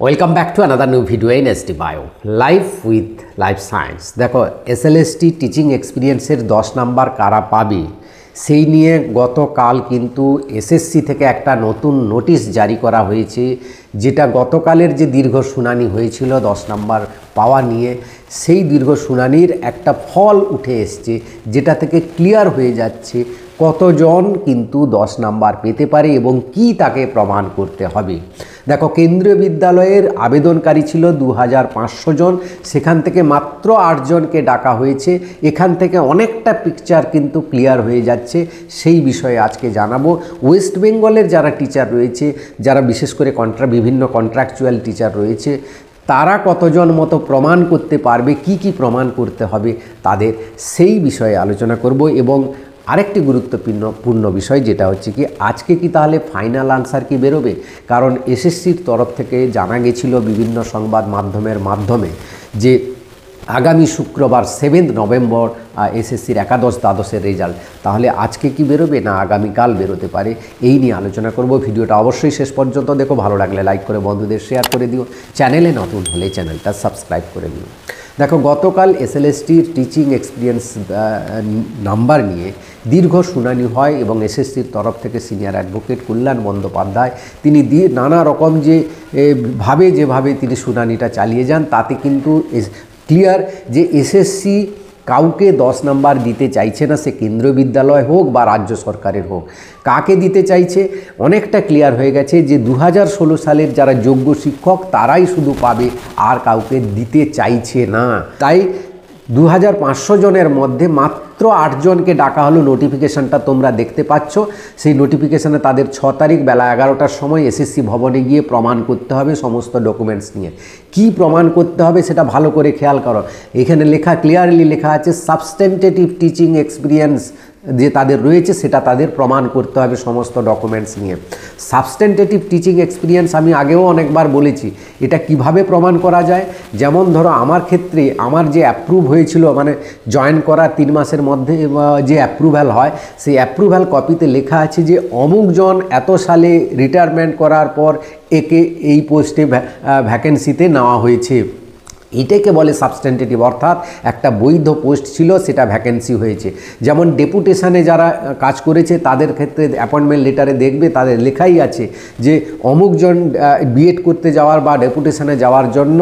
Welcome back to another new video in ST bio life with life science. দেখো, SLST teaching এক্সপিরিয়েন্সের 10 number কারা পাবে সেই নিয়ে গতকাল কিন্তু এসএসসি থেকে একটা নতুন নোটিশ জারি করা হয়েছে, যেটা গতকালের যে দীর্ঘ শুনানি হয়েছিল 10 নাম্বার পাওয়া নিয়ে, সেই দীর্ঘ শুনানির একটা ফল উঠে এসছে, যেটা থেকে ক্লিয়ার হয়ে যাচ্ছে কতজন কিন্তু 10 নাম্বার পেতে পারে এবং কি তাকে প্রমাণ করতে হবে। দেখো, কেন্দ্রীয় বিদ্যালয়ের আবেদনকারী ছিল 2500 জন, সেখান থেকে মাত্র 8 জনকে ডাকা হয়েছে। এখান থেকে অনেকটা পিকচার কিন্তু ক্লিয়ার হয়ে যাচ্ছে, সেই বিষয়ে আজকে জানাবো। ওয়েস্ট বেঙ্গলের যারা টিচার রয়েছে, যারা বিশেষ করে বিভিন্ন কন্ট্রাকচুয়াল টিচার রয়েছে, তারা কতজন মতো প্রমাণ করতে পারবে, কি কি প্রমাণ করতে হবে তাদের, সেই বিষয়ে আলোচনা করব। এবং আরেকটি গুরুত্বপূর্ণ বিষয় যেটা হচ্ছে কি, আজকে কি তাহলে ফাইনাল আনসার কি বেরোবে? কারণ এসএসসির তরফ থেকে জানা গেছিল বিভিন্ন সংবাদ মাধ্যমের মাধ্যমে যে আগামী শুক্রবার 7 নভেম্বর এসএসসির একাদশ দ্বাদশের রেজাল্ট। তাহলে আজকে কি বেরোবে না আগামীকাল বেরোতে পারে, এই নিয়ে আলোচনা করব। ভিডিওটা অবশ্যই শেষ পর্যন্ত দেখো, ভালো লাগলে লাইক করে বন্ধুদের শেয়ার করে দিও, চ্যানেলে নতুন হলে চ্যানেলটা সাবস্ক্রাইব করে দিও। দেখো, গতকাল এসএলএসটির টিচিং এক্সপিরিয়েন্স নাম্বার নিয়ে দীর্ঘ শুনানি হয় এবং এসএসসির তরফ থেকে সিনিয়র অ্যাডভোকেট কল্যাণ বন্দ্যোপাধ্যায় তিনি নানা রকম যেভাবে তিনি শুনানিটা চালিয়ে যান, তাতে কিন্তু ক্লিয়ার যে এসএসসি কাউকে 10 নাম্বার দিতে চাইছে না, সে কেন্দ্রীয় বিদ্যালয় হোক বা রাজ্য সরকারের হোক। কাকে দিতে চাইছে অনেকটা ক্লিয়ার হয়ে গেছে যে 2016 সালের যারা যোগ্য শিক্ষক তারাই শুধু পাবে, আর কাউকে দিতে চাইছে না। তাই 2500 জনের মধ্যে মাত্র 8 জনকে ডাকা হলো। নোটিফিকেশানটা তোমরা দেখতে পাচ্ছ। সেই নোটিফিকেশানে তাদের 6 তারিখ বেলা 11টার সময় এসএসসি ভবনে গিয়ে প্রমাণ করতে হবে সমস্ত ডকুমেন্টস নিয়ে। কি প্রমাণ করতে হবে সেটা ভালো করে খেয়াল করো। এখানে ক্লিয়ারলি লেখা আছে সাবস্টেন্টেটিভ টিচিং এক্সপিরিয়েন্স যে তাদের রয়েছে, সেটা তাদের প্রমাণ করতে হবে সমস্ত ডকুমেন্টস নিয়ে। সাবস্টেন্টেটিভ টিচিং এক্সপিরিয়েন্স আমি আগেও অনেকবার বলেছি, এটা কিভাবে প্রমাণ করা যায়। যেমন ধরো, আমার ক্ষেত্রে আমার যে অ্যাপ্রুভ হয়েছিল, মানে জয়েন করার 3 মাসের মধ্যে যে অ্যাপ্রুভ্যাল হয়, সেই অ্যাপ্রুভ্যাল কপিতে লেখা আছে যে অমুকজন এত সালে রিটায়ারমেন্ট করার পর একে এই পোস্টে ভ্যাকেন্সিতে নেওয়া হয়েছে। এটাকে বলে সাবস্টেন্টেটিভ, অর্থাৎ একটা বৈধ পোস্ট ছিল, সেটা ভ্যাকেন্সি হয়েছে। যেমন ডেপুটেশনে যারা কাজ করেছে তাদের ক্ষেত্রে অ্যাপয়েন্টমেন্ট লেটারে দেখবে তাদের লেখাই আছে যে অমুকজন বিএড করতে যাওয়ার বা ডেপুটেশনে যাওয়ার জন্য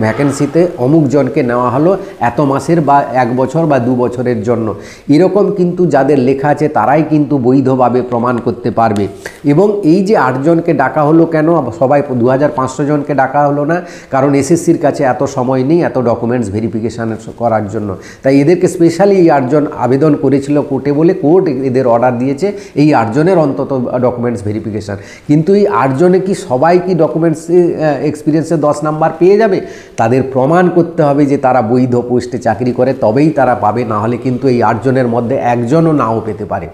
ভ্যাকেন্সিতে অমুকজনকে নেওয়া হলো এত মাসের বা 1 বছর বা 2 বছরের জন্য। এরকম কিন্তু যাদের লেখা আছে তারাই কিন্তু বৈধভাবে প্রমাণ করতে পারবে। এবং এই যে 8 জনকে ডাকা হলো কেন, সবাই 2500 জনকে ডাকা হলো না, কারণ এসএসসির কাছে এত সময় নেই এত ডকুমেন্টস ভেরিফিকেশান করার জন্য। তাই এদেরকে স্পেশালি এই 8 জন আবেদন করেছিল কোর্টে বলে কোর্ট এদের অর্ডার দিয়েছে এই 8 জনের অন্তত ডকুমেন্টস ভেরিফিকেশান। কিন্তু এই 8 জনে কি সবাই কি ডকুমেন্টস এক্সপিরিয়েন্সে 10 নাম্বার পেয়ে যাবে? তাদের প্রমাণ করতে হবে যে তারা বৈধ পোস্টে চাকরি করে, তবেই তারা পাবে, না হলে কিন্তু এই 8 জনের মধ্যে একজনও নাও পেতে পারে।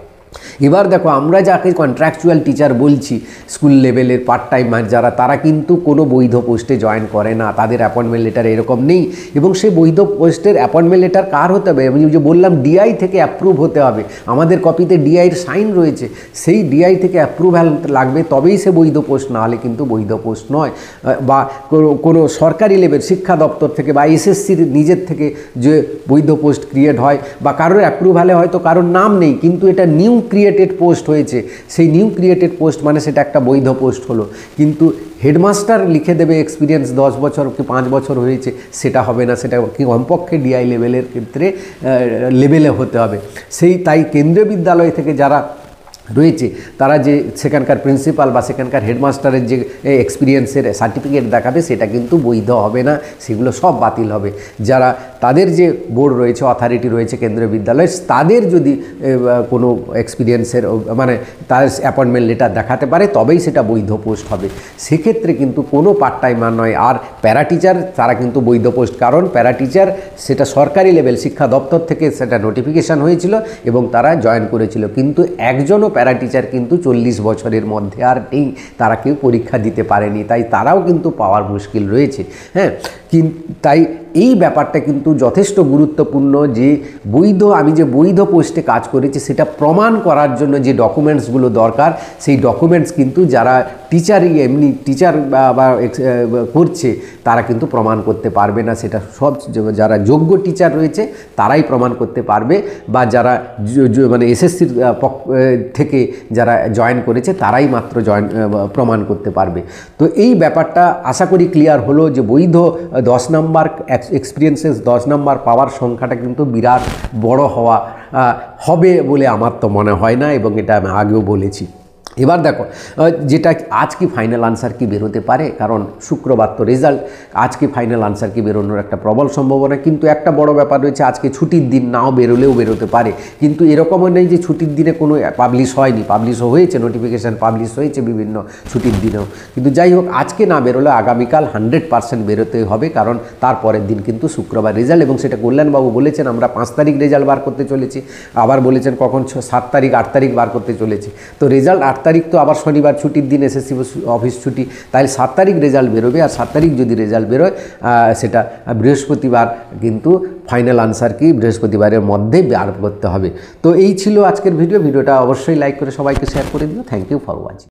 এবার দেখো, আমরা যাকে কন্ট্রাকচুয়াল টিচার বলছি, স্কুল লেভেলের পার্ট টাইমার যারা, তারা কিন্তু কোনো বৈধ পোস্টে জয়েন করে না, তাদের অ্যাপয়েন্টমেন্ট লেটার এরকম নেই। এবং সেই বৈধ পোস্টের অ্যাপয়েন্টমেন্ট লেটার কার হতে হবে? আমি যে বললাম ডিআই থেকে অ্যাপ্রুভ হতে হবে, আমাদের কপিতে ডিআইয়ের সাইন রয়েছে, সেই ডিআই থেকে অ্যাপ্রুভ্যাল লাগবে, তবেই সে বৈধ পোস্ট, না হলে কিন্তু বৈধ পোস্ট নয়। বা কোনো সরকারি লেভেল শিক্ষা দপ্তর থেকে বা এসএসসির নিজের থেকে যে বৈধ পোস্ট ক্রিয়েট হয়, বা কারোর অ্যাপ্রুভ্যালে হয়তো কারোর নাম নেই কিন্তু এটা নিউ ক্রিয়েটেড পোস্ট হয়েছে, সেই নিউ ক্রিয়েটেড পোস্ট মানে সেটা একটা বৈধ পোস্ট হলো। কিন্তু হেডমাস্টার লিখে দেবে এক্সপিরিয়েন্স 10 বছর কি 5 বছর হয়েছে, সেটা হবে না, সেটা কি কমপক্ষে ডিআই লেভেলের ক্ষেত্রে লেভেলে হতে হবে। তাই কেন্দ্রীয় বিদ্যালয় থেকে যারা রয়েছে তারা যে সেখানকার প্রিন্সিপাল বা সেখানকার হেডমাস্টারের যে এক্সপিরিয়েন্সের সার্টিফিকেট দেখাবে, সেটা কিন্তু বৈধ হবে না, সেগুলো সব বাতিল হবে। যারা তাদের যে বোর্ড রয়েছে, অথরিটি রয়েছে কেন্দ্রীয় বিদ্যালয়ের, তাদের যদি কোনো এক্সপিরিয়েন্সের মানে তার অ্যাপয়েন্টমেন্ট লেটার দেখাতে পারে, তবেই সেটা বৈধ পোস্ট হবে। সেক্ষেত্রে কিন্তু কোনো পার্ট টাইমার নয়। আর প্যারা টিচার তারা কিন্তু বৈধ পোস্ট, কারণ প্যারা টিচার সেটা সরকারি লেভেল শিক্ষা দপ্তর থেকে সেটা নোটিফিকেশান হয়েছিল এবং তারা জয়েন করেছিল। কিন্তু একজনও প্যারা টিচার কিন্তু 40 বছরের মধ্যে আর নেই, তারা কেউ পরীক্ষা দিতে পারেনি, তাই তারাও কিন্তু পাওয়ার মুশকিল রয়েছে। হ্যাঁ, তাই এই ব্যাপারটা কিন্তু যথেষ্ট গুরুত্বপূর্ণ যে আমি যে বৈধ পোস্টে কাজ করেছি সেটা প্রমাণ করার জন্য যে ডকুমেন্টসগুলো দরকার সেই ডকুমেন্টস কিন্তু যারা এমনি টিচার বা করছে তারা কিন্তু প্রমাণ করতে পারবে না। সেটা সব যারা যোগ্য টিচার রয়েছে তারাই প্রমাণ করতে পারবে, বা যারা মানে এসএসসির থেকে যারা জয়েন করেছে তারাই মাত্র প্রমাণ করতে পারবে। তো এই ব্যাপারটা আশা করি ক্লিয়ার হলো যে বৈধ 10 নম্বর এক্সপিরিয়েন্সেস 10 নম্বর পাওয়ার সংখ্যাটা কিন্তু বিরাট বড় হবে বলে আমার তো মনে হয় না, এবং এটা আমি আগেও বলেছি। এবার দেখো যেটা আজকে ফাইনাল আনসার কি বেরোতে পারে, কারণ শুক্রবার তো রেজাল্ট, আজকে ফাইনাল আনসার কি বেরোনোর একটা প্রবল সম্ভাবনা। কিন্তু একটা বড় ব্যাপার রয়েছে, আজকে ছুটির দিন, নাও বেরোলেও বেরোতে পারে। কিন্তু এরকমও নেই যে ছুটির দিনে কোনো পাবলিশ হয়নি, পাবলিশও হয়েছে, নোটিফিকেশান পাবলিশ হয়েছে বিভিন্ন ছুটির দিনেও। কিন্তু যাই হোক, আজকে না বেরোলে আগামীকাল 100% বেরোতে হবে, কারণ তারপরের দিন কিন্তু শুক্রবার রেজাল্ট, এবং সেটা কল্যাণবাবু বলেছেন আমরা 5 তারিখ রেজাল্ট বার করতে চলেছি, আবার বলেছেন কখন 7 তারিখ 8 তারিখ বার করতে চলেছি। তো রেজাল্ট 8 তারিখ তো আবার শনিবার ছুটির দিন, এসএসসি অফিস ছুটি, তাহলে 7 তারিখ রেজাল্ট বেরোবে। আর 7 তারিখ যদি রেজাল্ট বেরোয় সেটা বৃহস্পতিবার কিন্তু ফাইনাল আনসার কি বৃহস্পতিবারের মধ্যে বার করতে হবে। তো এই ছিল আজকের ভিডিওটা অবশ্যই লাইক করে সবাইকে শেয়ার করে দিও। Thank you for watching.